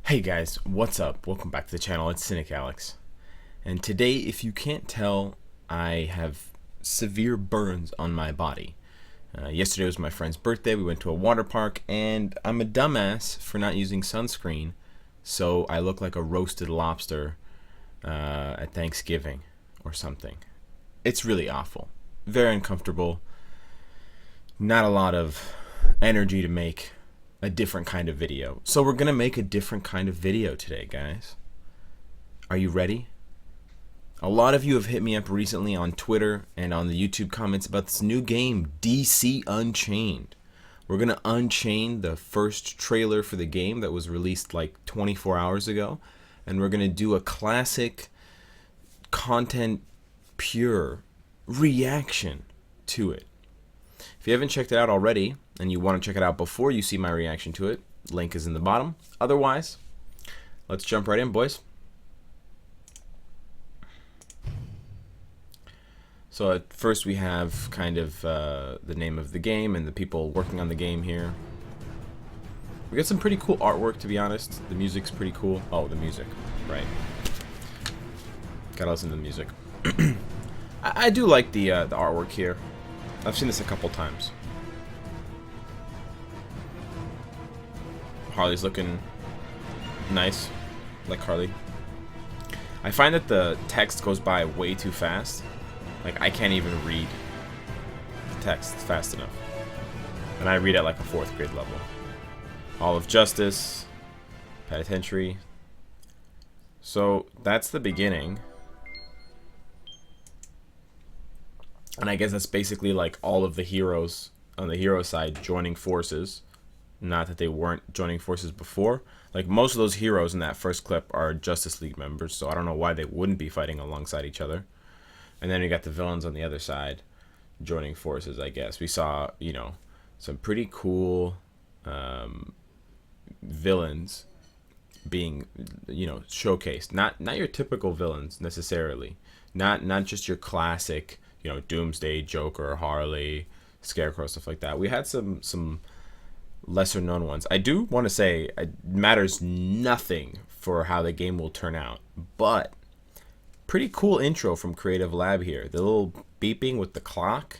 Hey guys, what's up? Welcome back to the channel. It's Cynicalex. And today, if you can't tell, I have severe burns on my body. Yesterday was my friend's birthday. We went to a water park, and I'm a dumbass for not using sunscreen, so I look like a roasted lobster at Thanksgiving or something. It's really awful. Very uncomfortable. Not a lot of energy to make a different kind of video. So we're gonna make a different kind of video today, guys. Are you ready? A lot of you have hit me up recently on Twitter and on the YouTube comments about this new game, DC Unchained. We're gonna unchain the first trailer for the game that was released like 24 hours ago, and we're gonna do a classic content pure reaction to it. If you haven't checked it out already, and you want to check it out before you see my reaction to it, link is in the bottom. Otherwise, let's jump right in, boys. So at first we have kind of the name of the game and the people working on the game here. We got some pretty cool artwork, to be honest. The music's pretty cool. Oh, the music, right. Gotta listen to the music. I do like the artwork here. I've seen this a couple times. Harley's looking nice, like Harley. I find that the text goes by way too fast. Like, I can't even read the text fast enough. And I read at like a 4th grade level. Hall of Justice, Penitentiary. So, that's the beginning. And I guess that's basically like all of the heroes on the hero side joining forces. Not that they weren't joining forces before. Like, most of those heroes in that first clip are Justice League members, so I don't know why they wouldn't be fighting alongside each other. And then you got the villains on the other side joining forces, I guess. We saw, you know, some pretty cool villains being, you know, showcased. Not your typical villains necessarily. Not just your classic, you know, Doomsday, Joker, Harley, Scarecrow, stuff like that. We had some lesser known ones. I do want to say it matters nothing for how the game will turn out, but pretty cool intro from Creative Lab here. The little beeping with the clock,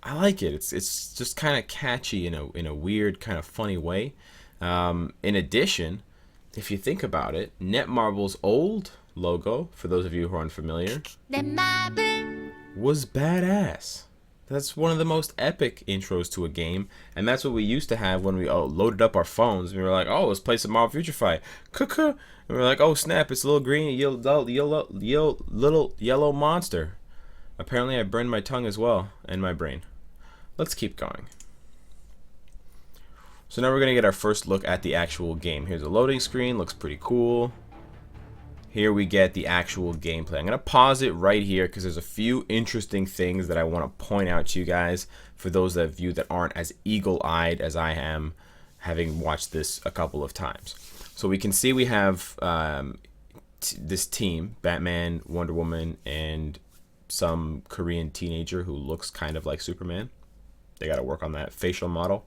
I like it. It's just kind of catchy in a weird kind of funny way. In addition, if you think about it, Netmarble's old logo, for those of you who are unfamiliar, was badass. That's one of the most epic intros to a game, and that's what we used to have when we loaded up our phones. We were like, oh, let's play some Marvel Future Fight. Cuckoo. And we were like, oh snap, it's a little green, little yellow monster. Apparently I burned my tongue as well, and my brain. Let's keep going. So now we're going to get our first look at the actual game. Here's a loading screen, looks pretty cool. Here we get the actual gameplay. I'm going to pause it right here because there's a few interesting things that I want to point out to you guys for those of you that aren't as eagle-eyed as I am, having watched this a couple of times. So we can see we have this team, Batman, Wonder Woman, and some Korean teenager who looks kind of like Superman. They got to work on that facial model.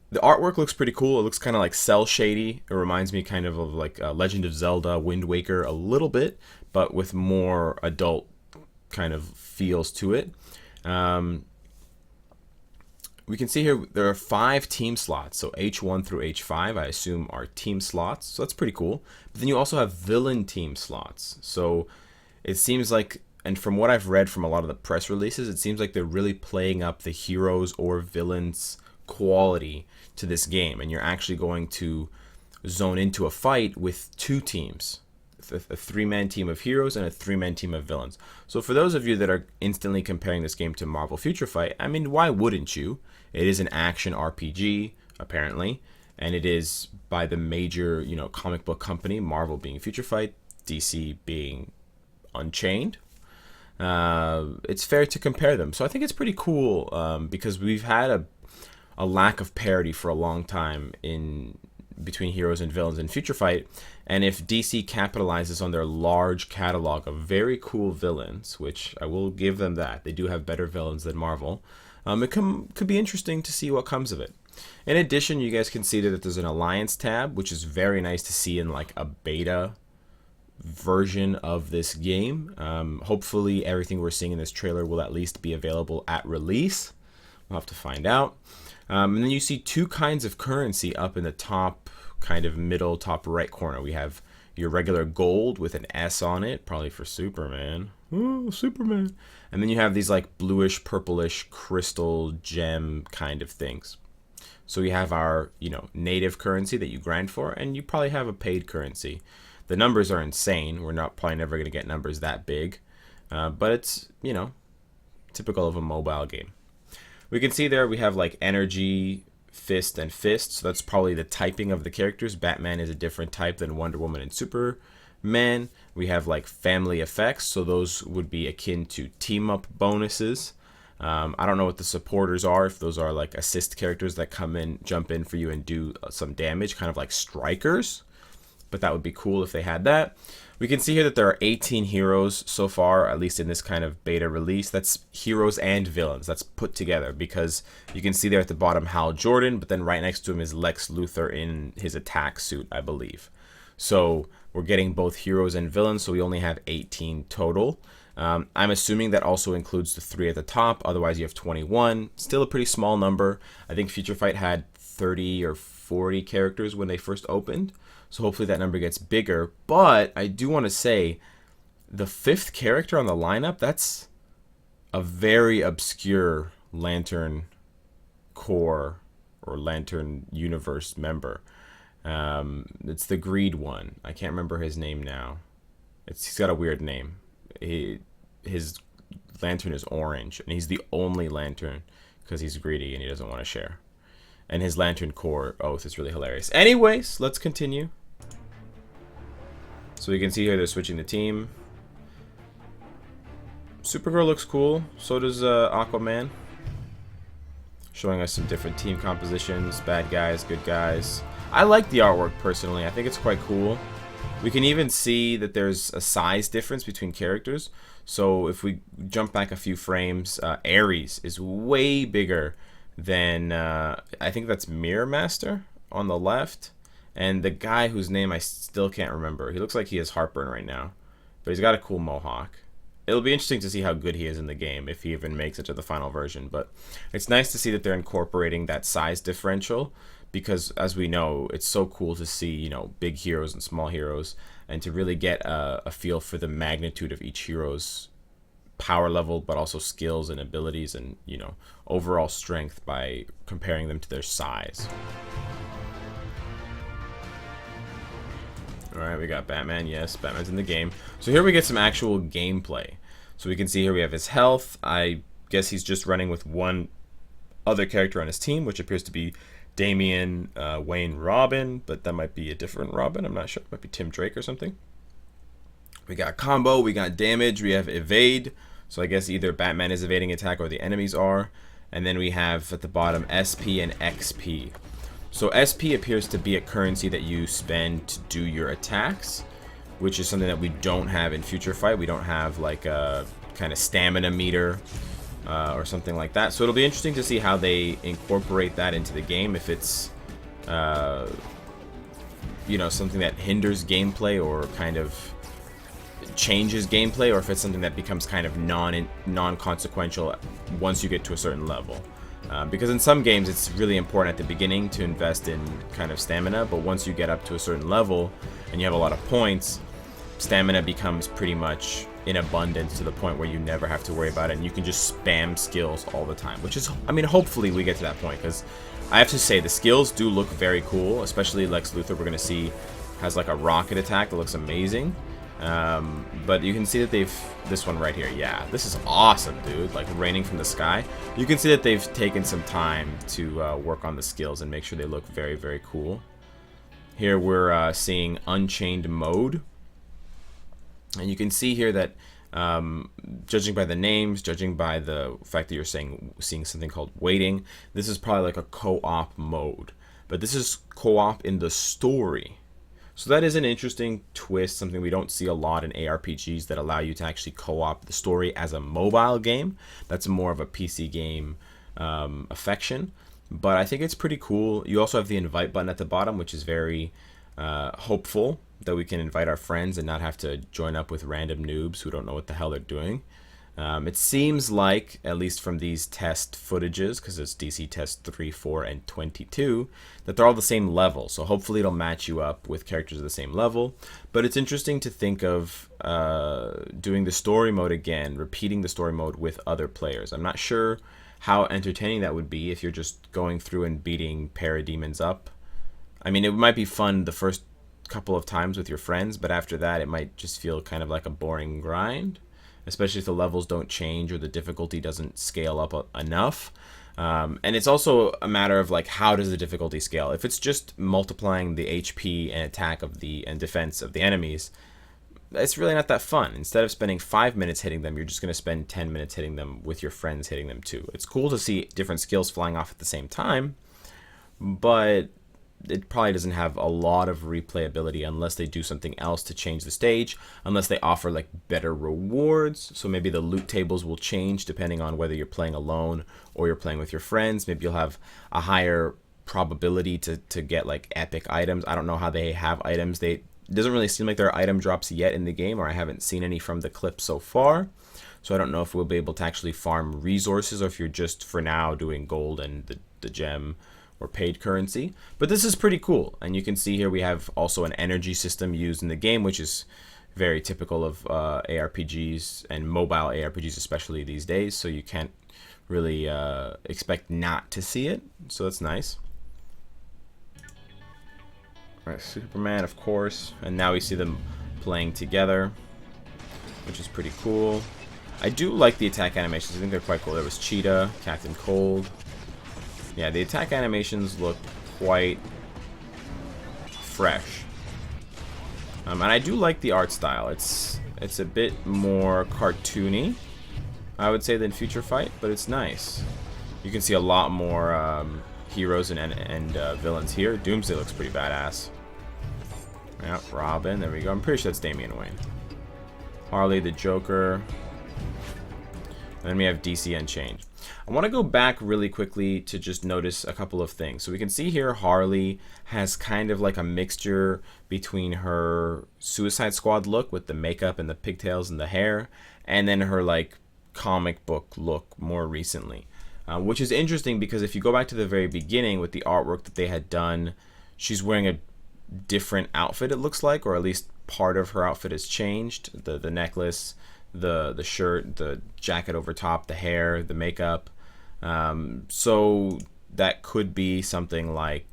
The artwork looks pretty cool. It looks kind of like cel shady. It reminds me kind of like Legend of Zelda, Wind Waker a little bit, but with more adult kind of feels to it. We can see here there are 5 team slots, so H1 through H5 I assume are team slots, so that's pretty cool. But then you also have villain team slots. So it seems like, and from what I've read from a lot of the press releases, it seems like they're really playing up the heroes or villains quality to this game, and you're actually going to zone into a fight with 2 teams, a 3-man team of heroes and a 3-man team of villains. So for those of you that are instantly comparing this game to Marvel Future Fight, I mean, why wouldn't you? It is an action RPG apparently, and it is by the major, you know, comic book company, Marvel being Future Fight, DC being Unchained. It's fair to compare them, so I think it's pretty cool because we've had a lack of parity for a long time in between heroes and villains in Future Fight, and if DC capitalizes on their large catalog of very cool villains, which I will give them that, they do have better villains than Marvel, it could be interesting to see what comes of it. In addition, you guys can see that there's an alliance tab, which is very nice to see in like a beta version of this game. Hopefully everything we're seeing in this trailer will at least be available at release. We'll have to find out. And then you see two kinds of currency up in the top, kind of middle, top right corner. We have your regular gold with an S on it, probably for Superman. Oh, Superman. And then you have these like bluish, purplish, crystal gem kind of things. So we have our, native currency that you grind for, and you probably have a paid currency. The numbers are insane. We're not probably never going to get numbers that big. But it's, typical of a mobile game. We can see there we have like energy, fist, and fist. So that's probably the typing of the characters. Batman is a different type than Wonder Woman and Superman. We have like family effects. So those would be akin to team up bonuses. I don't know what the supporters are, if those are like assist characters that come in, jump in for you and do some damage, kind of like strikers. But that would be cool if they had that. We can see here that there are 18 heroes so far, at least in this kind of beta release. That's heroes and villains. That's put together because you can see there at the bottom Hal Jordan, but then right next to him is Lex Luthor in his attack suit, I believe. So we're getting both heroes and villains, so we only have 18 total. I'm assuming that also includes the 3 at the top. Otherwise, you have 21. Still a pretty small number. I think Future Fight had 30 or 40 characters when they first opened. So hopefully that number gets bigger. But I do want to say the 5th character on the lineup, that's a very obscure Lantern Corps or Lantern Universe member. It's the Greed one. I can't remember his name now. He's got a weird name. His lantern is orange, and he's the only lantern because he's greedy and he doesn't want to share. And his Lantern Corps oath is really hilarious. Anyways, let's continue. So you can see here they're switching the team. Supergirl looks cool. So does Aquaman. Showing us some different team compositions. Bad guys, good guys. I like the artwork personally. I think it's quite cool. We can even see that there's a size difference between characters. So if we jump back a few frames, Ares is way bigger than, I think that's Mirror Master on the left. And the guy whose name I still can't remember. He looks like he has heartburn right now. But he's got a cool mohawk. It'll be interesting to see how good he is in the game, if he even makes it to the final version. But it's nice to see that they're incorporating that size differential. Because, as we know, it's so cool to see, big heroes and small heroes. And to really get a feel for the magnitude of each hero's power level, but also skills and abilities and, overall strength by comparing them to their size. Alright, we got Batman. Yes, Batman's in the game. So here we get some actual gameplay. So we can see here we have his health. I guess he's just running with one other character on his team, which appears to be Damian Wayne Robin, but that might be a different Robin. I'm not sure. It might be Tim Drake or something. We got combo, we got damage, we have evade. So I guess either Batman is evading attack or the enemies are. And then we have at the bottom SP and XP. So SP appears to be a currency that you spend to do your attacks, which is something that we don't have in Future Fight. We don't have like a kind of stamina meter or something like that. So it'll be interesting to see how they incorporate that into the game. If it's, something that hinders gameplay or kind of changes gameplay, or if it's something that becomes kind of non-consequential once you get to a certain level. Because in some games it's really important at the beginning to invest in kind of stamina, but once you get up to a certain level and you have a lot of points, stamina becomes pretty much in abundance to the point where you never have to worry about it and you can just spam skills all the time, which is, hopefully we get to that point, because I have to say the skills do look very cool, especially Lex Luthor. We're going to see has like a rocket attack that looks amazing. But you can see that this one right here, yeah, this is awesome, dude, like raining from the sky. You can see that they've taken some time to work on the skills and make sure they look very, very cool. Here we're seeing Unchained mode, and you can see here that judging by the names, judging by the fact that you're seeing something called waiting, this is probably like a co-op mode, but this is co-op in the story. So that is an interesting twist, something we don't see a lot in ARPGs that allow you to actually co-op the story as a mobile game. That's more of a PC game affection. but I think it's pretty cool. You also have the invite button at the bottom, which is very hopeful that we can invite our friends and not have to join up with random noobs who don't know what the hell they're doing. It seems like, at least from these test footages, because it's DC test 3, 4, and 22, that they're all the same level. So hopefully it'll match you up with characters of the same level. But it's interesting to think of doing the story mode again, repeating the story mode with other players. I'm not sure how entertaining that would be if you're just going through and beating parademons up. I mean, it might be fun the first couple of times with your friends, but after that it might just feel kind of like a boring grind, especially if the levels don't change or the difficulty doesn't scale up enough. And it's also a matter of like, how does the difficulty scale? If it's just multiplying the HP and attack of and defense of the enemies, it's really not that fun. Instead of spending 5 minutes hitting them, you're just going to spend 10 minutes hitting them with your friends hitting them too. It's cool to see different skills flying off at the same time, but it probably doesn't have a lot of replayability unless they do something else to change the stage, unless they offer like better rewards. So maybe the loot tables will change depending on whether you're playing alone or you're playing with your friends. Maybe you'll have a higher probability to get like epic items. I don't know how they have items. It doesn't really seem like there are item drops yet in the game, or I haven't seen any from the clip so far. So I don't know if we'll be able to actually farm resources, or if you're just for now doing gold and the gem or paid currency. But this is pretty cool, and you can see here we have also an energy system used in the game, which is very typical of ARPGs and mobile ARPGs, especially these days, so you can't really expect not to see it, so that's nice. All right, Superman, of course, and now we see them playing together, which is pretty cool. I do like the attack animations. I think they're quite cool. There was Cheetah, Captain Cold. Yeah, the attack animations look quite fresh. And I do like the art style. It's a bit more cartoony, I would say, than Future Fight, but it's nice. You can see a lot more heroes and villains here. Doomsday looks pretty badass. Yeah, Robin, there we go. I'm pretty sure that's Damian Wayne. Harley, the Joker. And then we have DC Unchained. I want to go back really quickly to just notice a couple of things. So we can see here Harley has kind of like a mixture between her Suicide Squad look with the makeup and the pigtails and the hair, and then her like comic book look more recently. Which is interesting because if you go back to the very beginning with the artwork that they had done, she's wearing a different outfit, it looks like, or at least part of her outfit has changed. The necklace, the shirt, the jacket over top, the hair, the makeup. So that could be something like,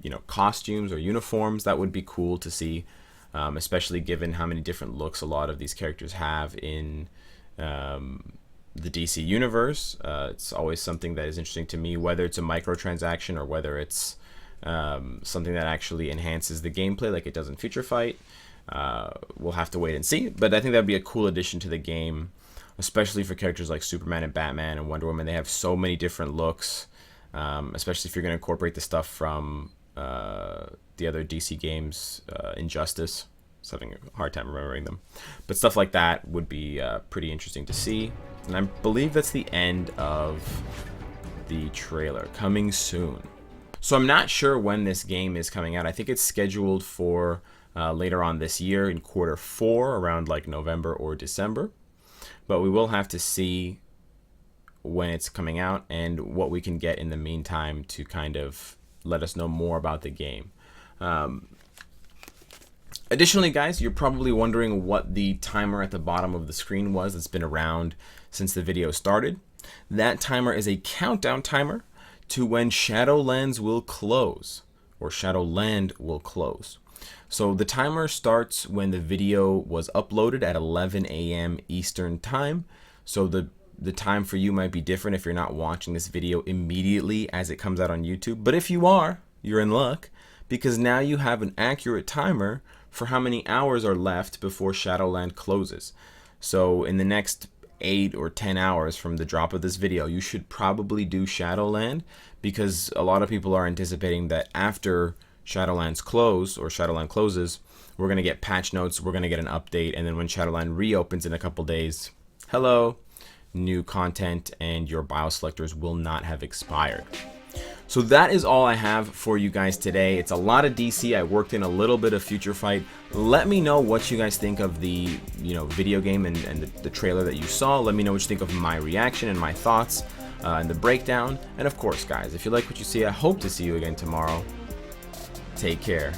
you know, costumes or uniforms. That would be cool to see, especially given how many different looks a lot of these characters have in the DC universe. It's always something that is interesting to me, whether it's a microtransaction or whether it's something that actually enhances the gameplay like it does in Future Fight. We'll have to wait and see, but I think that'd be a cool addition to the game, especially for characters like Superman and Batman and Wonder Woman. They have so many different looks, especially if you're going to incorporate the stuff from the other DC games, Injustice. Just having a hard time remembering them, but stuff like that would be pretty interesting to see. And I believe that's the end of the trailer. Coming soon. So I'm not sure when this game is coming out. I think it's scheduled for later on this year in Q4, around like November or December. But we will have to see when it's coming out and what we can get in the meantime to kind of let us know more about the game. Additionally, guys, you're probably wondering what the timer at the bottom of the screen was that's been around since the video started. That timer is a countdown timer to when Shadowlands will close, or Shadowland will close. So the timer starts when the video was uploaded at 11 a.m. Eastern time. So the time for you might be different if you're not watching this video immediately as it comes out on YouTube. But if you are, you're in luck, because now you have an accurate timer for how many hours are left before Shadowland closes. So in the next 8 or 10 hours from the drop of this video, you should probably do Shadowland, because a lot of people are anticipating that after Shadowland closes, we're going to get patch notes, we're going to get an update, and then when Shadowland reopens in a couple days, hello, new content and your bioselectors will not have expired. So that is all I have for you guys today. It's a lot of DC. I worked in a little bit of Future Fight. Let me know what you guys think of the video game and the trailer that you saw. Let me know what you think of my reaction and my thoughts and the breakdown. And of course, guys, if you like what you see, I hope to see you again tomorrow. Take care.